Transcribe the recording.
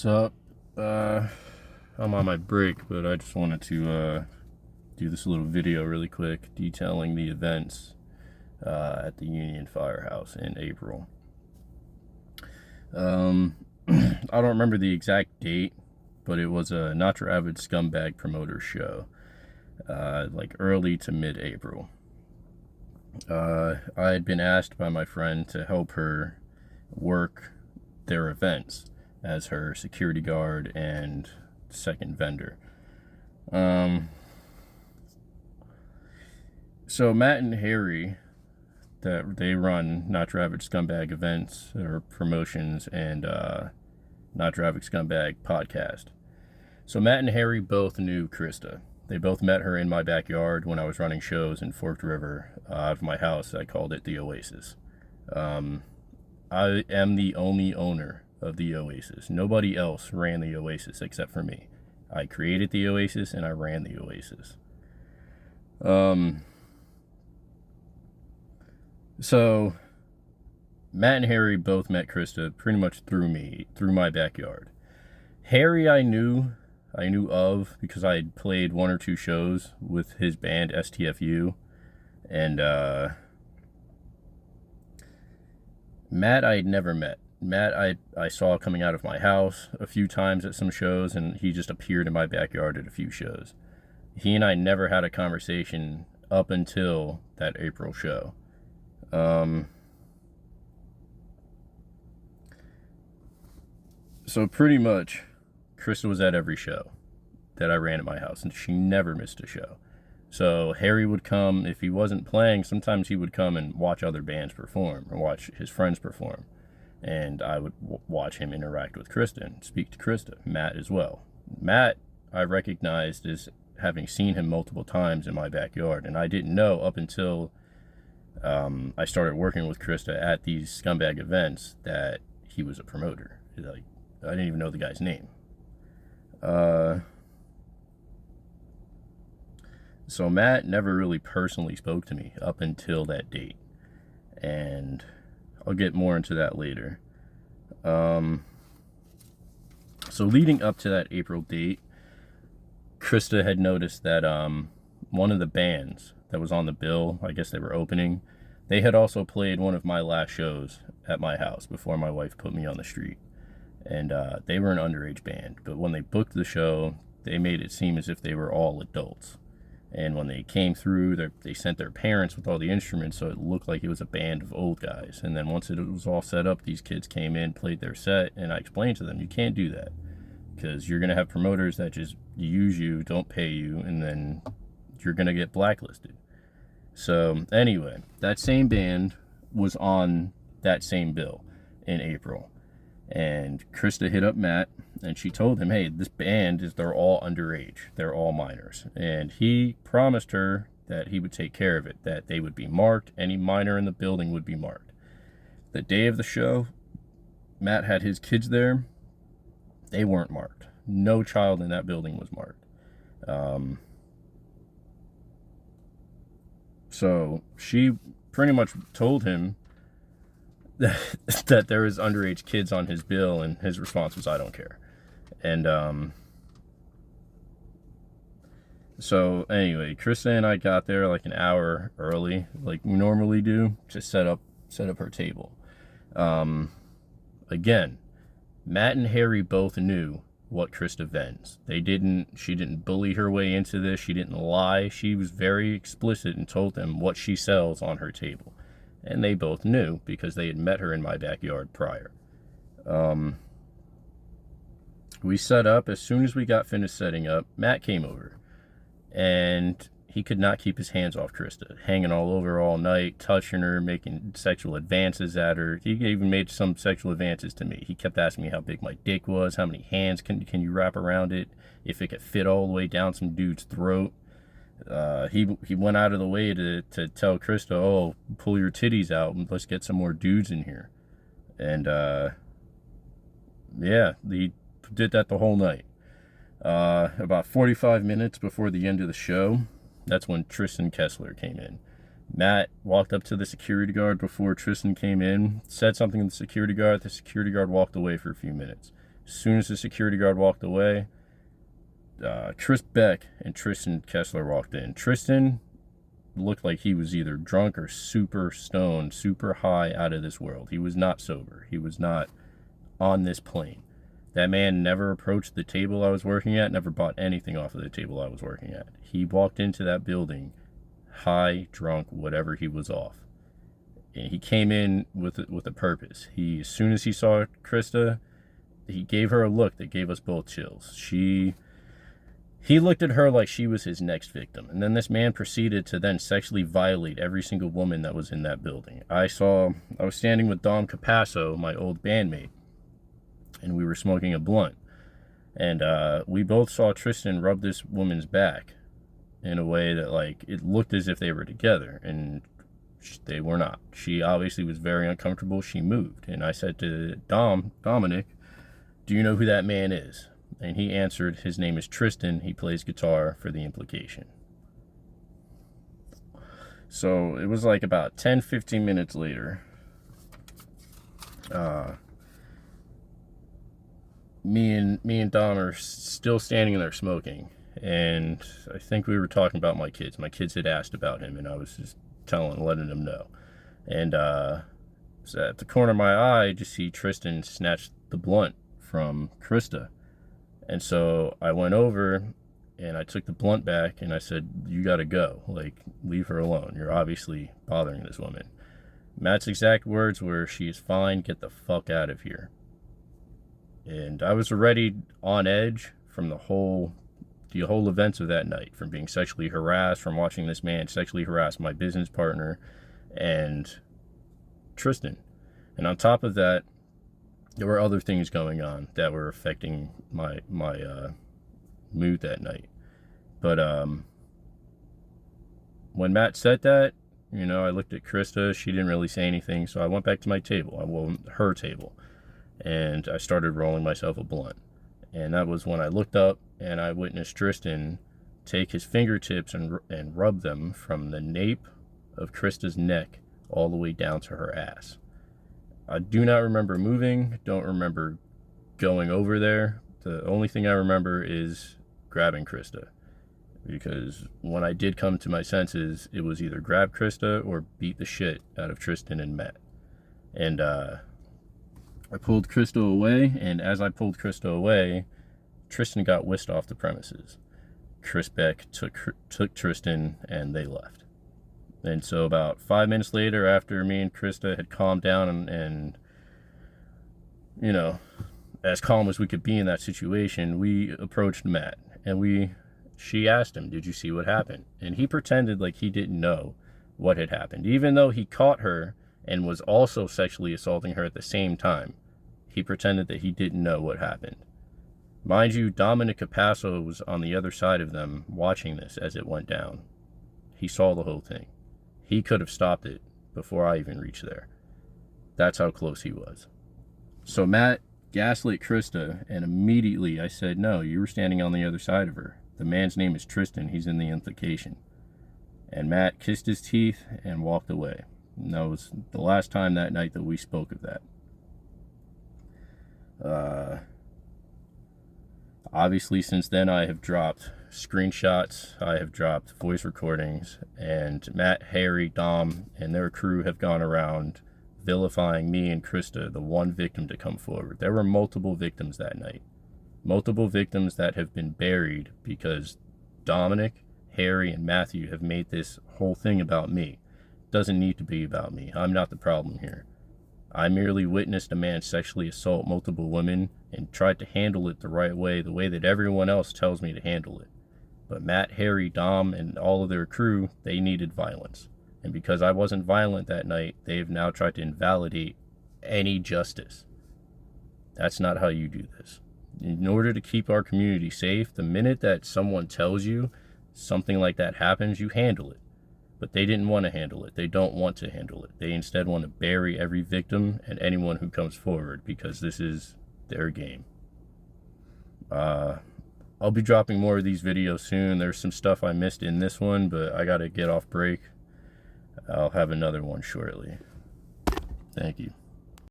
What's up? I'm on my break, but I just wanted to do this little video really quick detailing the events at the Union Firehouse in April. I don't remember the exact date, but it was a Not Your Average Scumbag promoter show, like early to mid-April. I had been asked by my friend to help her work their events as her security guard and second vendor. So Matt and Harry, that they run Not Your Average Scumbag events or promotions and Not Your Average Scumbag podcast. So Matt and Harry both knew Krista. They both met her in my backyard when I was running shows in Forked River out of my house. I called it the Oasis. I am the only owner of the Oasis. Nobody else ran the Oasis except for me. I created the Oasis and I ran the Oasis. So Matt and Harry both met Krista pretty much through me, through my backyard. Harry I knew of because I had played one or two shows with his band STFU, and Matt I had never met. Matt I saw coming out of my house a few times at some shows, and he just appeared in my backyard at a few shows. He and I never had a conversation up until that April show. So pretty much, Krista was at every show that I ran at my house, and she never missed a show. So Harry would come, if he wasn't playing, sometimes he would come and watch other bands perform, or watch his friends perform. And I would watch him interact with Krista and speak to Krista. Matt as well. Matt, I recognized as having seen him multiple times in my backyard, and I didn't know up until I started working with Krista at these scumbag events that he was a promoter. Like, I didn't even know the guy's name. So Matt never really personally spoke to me up until that date, and I'll get more into that later. So leading up to that April date, Krista had noticed that one of the bands that was on the bill, I guess they were opening, they had also played one of my last shows at my house before my wife put me on the street. And they were an underage band, but when they booked the show, they made it seem as if they were all adults. And when they came through, they sent their parents with all the instruments, so it looked like it was a band of old guys. And then once it was all set up, these kids came in, played their set, and I explained to them, you can't do that, because you're going to have promoters that just use you, don't pay you, and then you're going to get blacklisted. So anyway, that same band was on that same bill in April. And Krista hit up Matt, and she told him, hey, this band they're all underage. They're all minors. And he promised her that he would take care of it, that they would be marked. Any minor in the building would be marked. The day of the show, Matt had his kids there. They weren't marked. No child in that building was marked. So she pretty much told him that there was underage kids on his bill, and his response was, I don't care. And so anyway, Krista and I got there like an hour early, like we normally do, to set up her table. Again, Matt and Harry both knew what Krista vends. She didn't bully her way into this. She didn't lie. She was very explicit and told them what she sells on her table. And they both knew because they had met her in my backyard prior. We set up. As soon as we got finished setting up, Matt came over. And he could not keep his hands off Krista, hanging all over her all night, touching her, making sexual advances at her. He even made some sexual advances to me. He kept asking me how big my dick was, how many hands can you wrap around it, if it could fit all the way down some dude's throat. He went out of the way to tell Krista, oh, pull your titties out and let's get some more dudes in here. And yeah, he did that the whole night. About 45 minutes before the end of the show, that's when Tristan Kessler came in. Matt walked up to the security guard before Tristan came in, said something to the security guard. The security guard walked away for a few minutes. As soon as the security guard walked away, Chris Beck and Tristan Kessler walked in. Tristan looked like he was either drunk or super stoned, super high, out of this world. He was not sober. He was not on this plane. That man never approached the table I was working at, never bought anything off of the table I was working at. He walked into that building high, drunk, whatever he was off. And he came in with a purpose. As soon as he saw Krista, he gave her a look that gave us both chills. He looked at her like she was his next victim. And then this man proceeded to then sexually violate every single woman that was in that building. I was standing with Dom Capasso, my old bandmate, and we were smoking a blunt. And we both saw Tristan rub this woman's back in a way that, like, it looked as if they were together, and they were not. She obviously was very uncomfortable. She moved. And I said to Dominic, do you know who that man is? And he answered, his name is Tristan. He plays guitar for The Implication. So it was like about 10-15 minutes later. Me and Dom are still standing there smoking. And I think we were talking about my kids. My kids had asked about him, and I was just letting them know. And so at the corner of my eye, I just see Tristan snatch the blunt from Krista. And so I went over and I took the blunt back and I said, you gotta go. Like, leave her alone. You're obviously bothering this woman. Matt's exact words were, she is fine, get the fuck out of here. And I was already on edge from the whole events of that night, from being sexually harassed, from watching this man sexually harass my business partner and Tristan. And on top of that, there were other things going on that were affecting my mood that night. But when Matt said that, I looked at Krista. She didn't really say anything, so I went back to my table, her table, and I started rolling myself a blunt. And that was when I looked up and I witnessed Tristan take his fingertips and rub them from the nape of Krista's neck all the way down to her ass. I do not remember moving, don't remember going over there. The only thing I remember is grabbing Krista. Because when I did come to my senses, it was either grab Krista or beat the shit out of Tristan and Matt. And I pulled Krista away, and as I pulled Krista away, Tristan got whisked off the premises. Chris Beck took Tristan, and they left. And so about 5 minutes later, after me and Krista had calmed down and as calm as we could be in that situation, we approached Matt, and she asked him, did you see what happened? And he pretended like he didn't know what had happened. Even though he caught her and was also sexually assaulting her at the same time, he pretended that he didn't know what happened. Mind you, Dominic Capasso was on the other side of them watching this as it went down. He saw the whole thing. He could have stopped it before I even reached there. That's how close he was. So Matt gaslit Krista, and immediately I said, no, you were standing on the other side of her. The man's name is Tristan. He's in The Implication. And Matt kissed his teeth and walked away. And that was the last time that night that we spoke of that. Obviously, since then, I have dropped screenshots, I have dropped voice recordings, and Matt, Harry, Dom, and their crew have gone around vilifying me and Krista, the one victim to come forward. There were multiple victims that night. Multiple victims that have been buried because Dominic, Harry, and Matthew have made this whole thing about me. It doesn't need to be about me. I'm not the problem here. I merely witnessed a man sexually assault multiple women and tried to handle it the right way, the way that everyone else tells me to handle it. But Matt, Harry, Dom, and all of their crew, they needed violence. And because I wasn't violent that night, they've now tried to invalidate any justice. That's not how you do this. In order to keep our community safe, the minute that someone tells you something like that happens, you handle it. But they didn't want to handle it. They don't want to handle it. They instead want to bury every victim and anyone who comes forward because this is their game. I'll be dropping more of these videos soon. There's some stuff I missed in this one, but I got to get off break. I'll have another one shortly. Thank you.